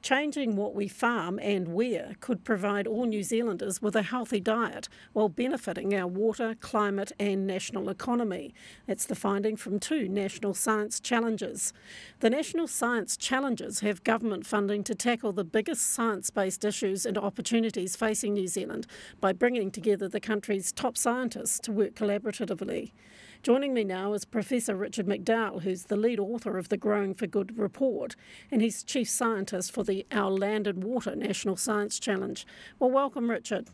changing what we farm and where could provide all New Zealanders with a healthy diet while benefiting our water, climate and national economy. That's the finding from 2 National Science Challenges. The National Science Challenges have government funding to tackle the biggest science-based issues and opportunities facing New Zealand by bringing together the country's top scientists to work collaboratively. Joining me now is Professor Richard McDowell, who's the lead author of the Growing for Good report, and he's Chief Scientist for the Our Land and Water National Science Challenge. Well, welcome, Richard.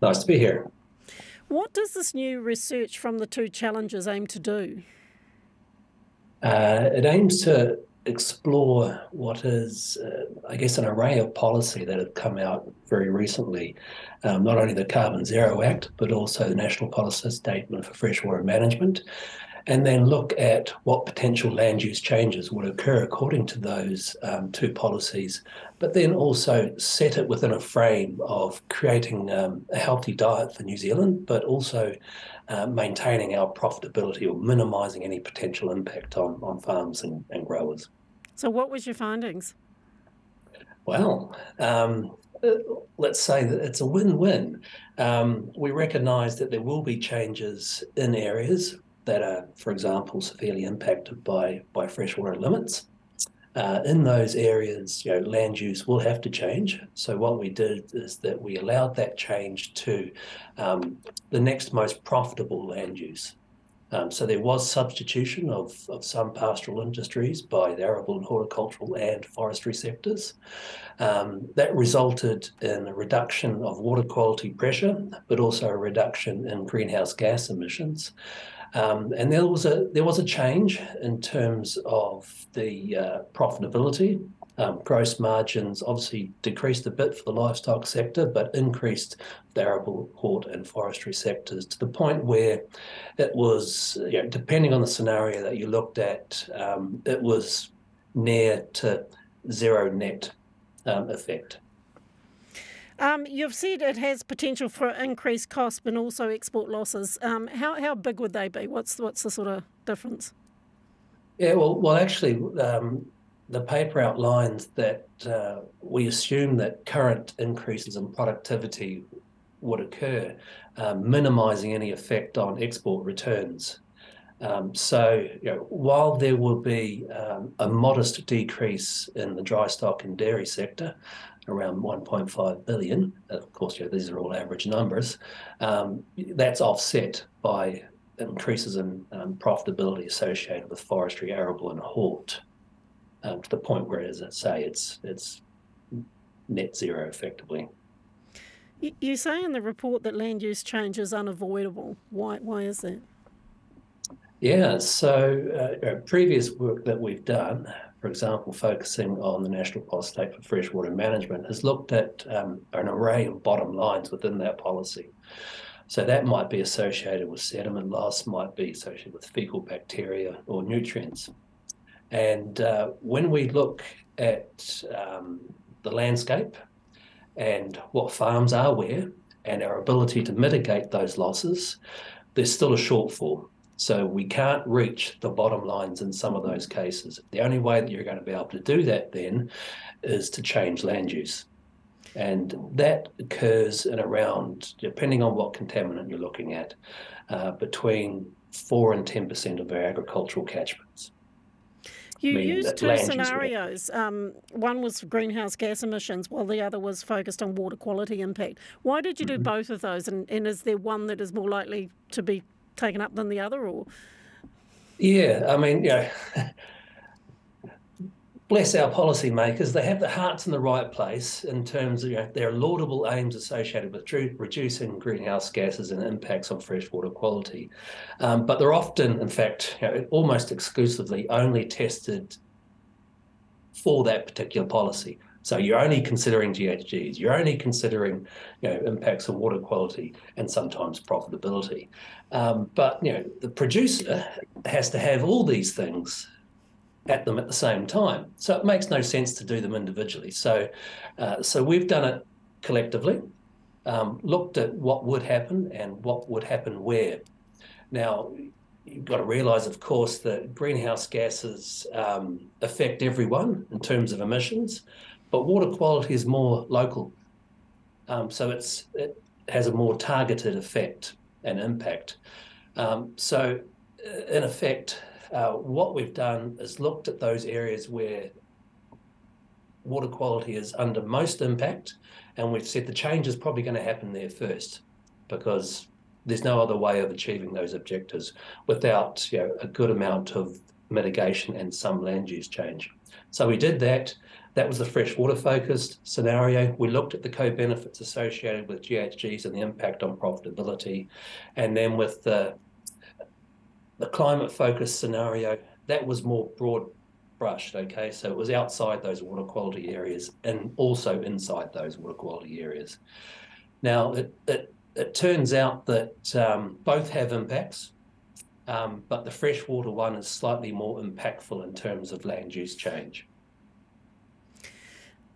Nice to be here. What does this new research from the 2 challenges aim to do? It aims to explore what is, I guess, an array of policy that have come out very recently, not only the Carbon Zero Act, but also the National Policy Statement for Freshwater Management, and then look at what potential land use changes would occur according to those 2 policies, but then also set it within a frame of creating a healthy diet for New Zealand, but also maintaining our profitability or minimising any potential impact on farms and growers. So what was your findings? Well, let's say that it's a win-win. We recognise that there will be changes in areas that are, for example, severely impacted by freshwater limits. In those areas, land use will have to change. So what we did is that we allowed that change to the next most profitable land use. So there was substitution of some pastoral industries by the arable and horticultural and forestry sectors. That resulted in a reduction of water quality pressure, but also a reduction in greenhouse gas emissions. And there was a change in terms of the profitability. Gross margins obviously decreased a bit for the livestock sector, but increased the arable, hort and forestry sectors to the point where it was, depending on the scenario that you looked at, it was near to zero net effect. You've said it has potential for increased costs but also export losses. How big would they be? What's the sort of difference? Yeah, well, actually, the paper outlines that we assume that current increases in productivity would occur, minimising any effect on export returns. So, while there will be a modest decrease in the dry stock and dairy sector, around 1.5 billion, of course, these are all average numbers, that's offset by increases in profitability associated with forestry, arable and hort, to the point where, as I say, it's net zero effectively. You say in the report that land use change is unavoidable. Why is that? Yeah, so previous work that we've done, for example, focusing on the National Policy Statement for Freshwater Management, has looked at an array of bottom lines within that policy. So that might be associated with sediment loss, might be associated with fecal bacteria or nutrients. And when we look at the landscape and what farms are where and our ability to mitigate those losses, there's still a shortfall. So we can't reach the bottom lines in some of those cases. The only way that you're going to be able to do that then is to change land use. And that occurs in around, depending on what contaminant you're looking at, between 4 and 10% of our agricultural catchments. You used 2 scenarios. One was greenhouse gas emissions, while the other was focused on water quality impact. Why did you do both of those? And is there one that is more likely to be taken up than the other, or? Yeah, I mean, bless our policymakers, they have their hearts in the right place in terms of there are laudable aims associated with reducing greenhouse gases and impacts on freshwater quality, but they're often, in fact, almost exclusively only tested for that particular policy. So you're only considering GHGs, you're only considering impacts on water quality and sometimes profitability. But the producer has to have all these things at them at the same time. So it makes no sense to do them individually. So we've done it collectively, looked at what would happen and what would happen where. Now, you've got to realise, of course, that greenhouse gases affect everyone in terms of emissions, but water quality is more local. So it has a more targeted effect and impact. So in effect, what we've done is looked at those areas where water quality is under most impact, and we've said the change is probably going to happen there first, because there's no other way of achieving those objectives without a good amount of mitigation and some land use change. So we did that. That was the freshwater focused scenario. We looked at the co-benefits associated with GHGs and the impact on profitability. And then with the climate focused scenario, that was more broad brushed, okay? So it was outside those water quality areas and also inside those water quality areas. Now, it turns out that both have impacts, but the freshwater one is slightly more impactful in terms of land use change.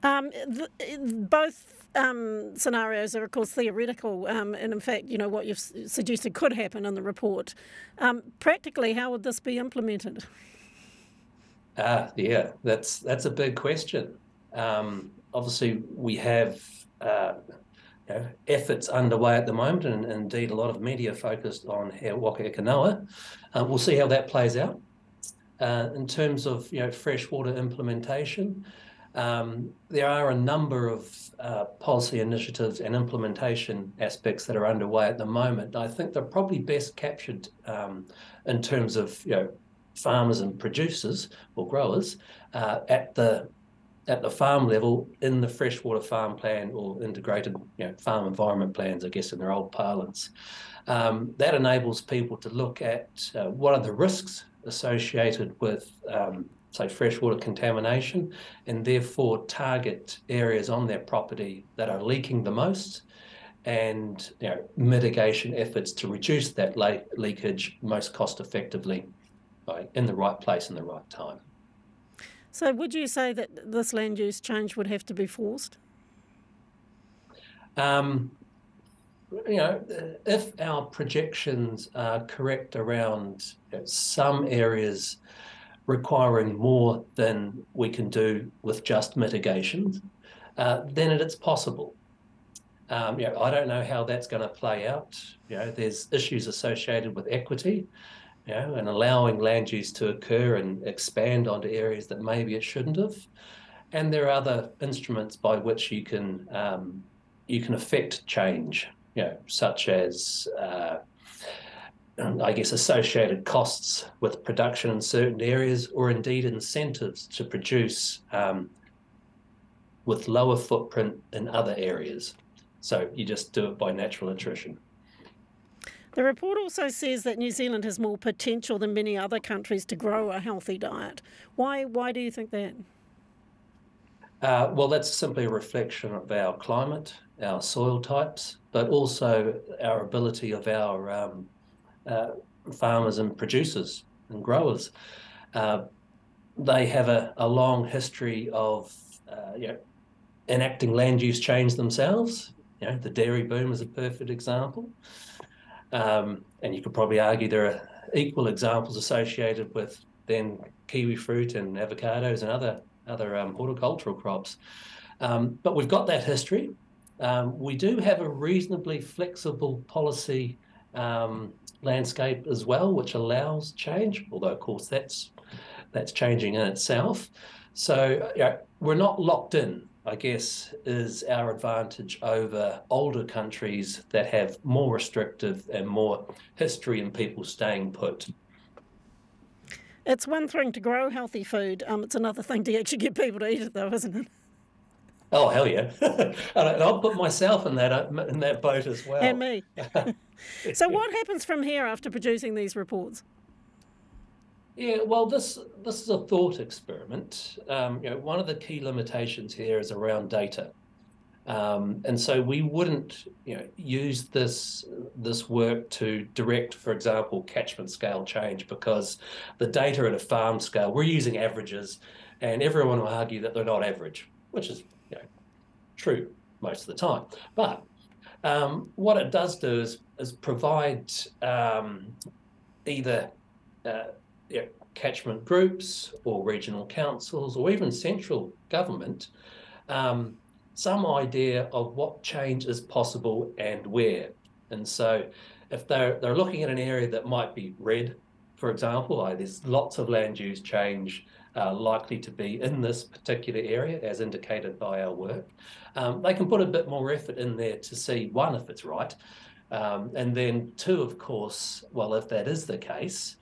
Both scenarios are, of course, theoretical, and in fact, what you've suggested could happen in the report. Practically, how would this be implemented? Yeah, that's a big question. Obviously, we have efforts underway at the moment, and indeed a lot of media focused on He Waka Eke Noa. We'll see how that plays out. In terms of freshwater implementation, there are a number of policy initiatives and implementation aspects that are underway at the moment. I think they're probably best captured in terms of farmers and producers or growers at the farm level in the freshwater farm plan, or integrated farm environment plans, I guess in their old parlance. That enables people to look at what are the risks associated with say freshwater contamination, and therefore target areas on their property that are leaking the most, and mitigation efforts to reduce that leakage most cost effectively in the right place in the right time. So would you say that this land use change would have to be forced? If our projections are correct around some areas requiring more than we can do with just mitigation, then it's possible. I don't know how that's going to play out. There's issues associated with equity, and allowing land use to occur and expand onto areas that maybe it shouldn't have. And there are other instruments by which you can affect change, such as I guess associated costs with production in certain areas, or indeed incentives to produce with lower footprint in other areas. So you just do it by natural attrition. The report also says that New Zealand has more potential than many other countries to grow a healthy diet. Why do you think that? Well, that's simply a reflection of our climate, our soil types, but also our ability of our farmers and producers and growers. They have a long history of enacting land use change themselves. The dairy boom is a perfect example. And you could probably argue there are equal examples associated with then kiwi fruit and avocados and other horticultural crops. But we've got that history. We do have a reasonably flexible policy landscape as well, which allows change, although of course that's changing in itself. So we're not locked in, I guess, is our advantage over older countries that have more restrictive and more history in people staying put. It's one thing to grow healthy food. It's another thing to actually get people to eat it, though, isn't it? Oh, hell yeah. And I'll put myself in that boat as well. And me. So what happens from here after producing these reports? Yeah, well, this is a thought experiment. One of the key limitations here is around data. And so we wouldn't use this work to direct, for example, catchment scale change, because the data at a farm scale, we're using averages, and everyone will argue that they're not average, which is true most of the time. But what it does do is provide either catchment groups or regional councils or even central government some idea of what change is possible and where. And so if they're looking at an area that might be red, for example, there's lots of land use change likely to be in this particular area, as indicated by our work, they can put a bit more effort in there to see, one, if it's right, and then two, of course, well, if that is the case,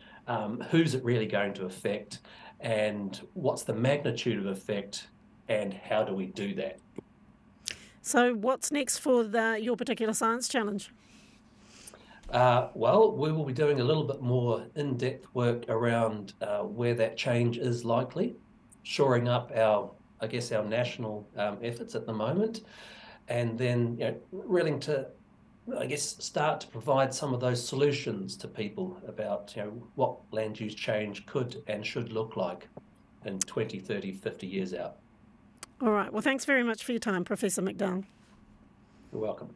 who's it really going to affect, and what's the magnitude of effect, and how do we do that? So what's next for your particular science challenge? Well, we will be doing a little bit more in-depth work around where that change is likely, shoring up our national efforts at the moment, and then really to, start to provide some of those solutions to people about what land use change could and should look like in 20, 30, 50 years out. All right. Well, thanks very much for your time, Professor McDowell. You're welcome.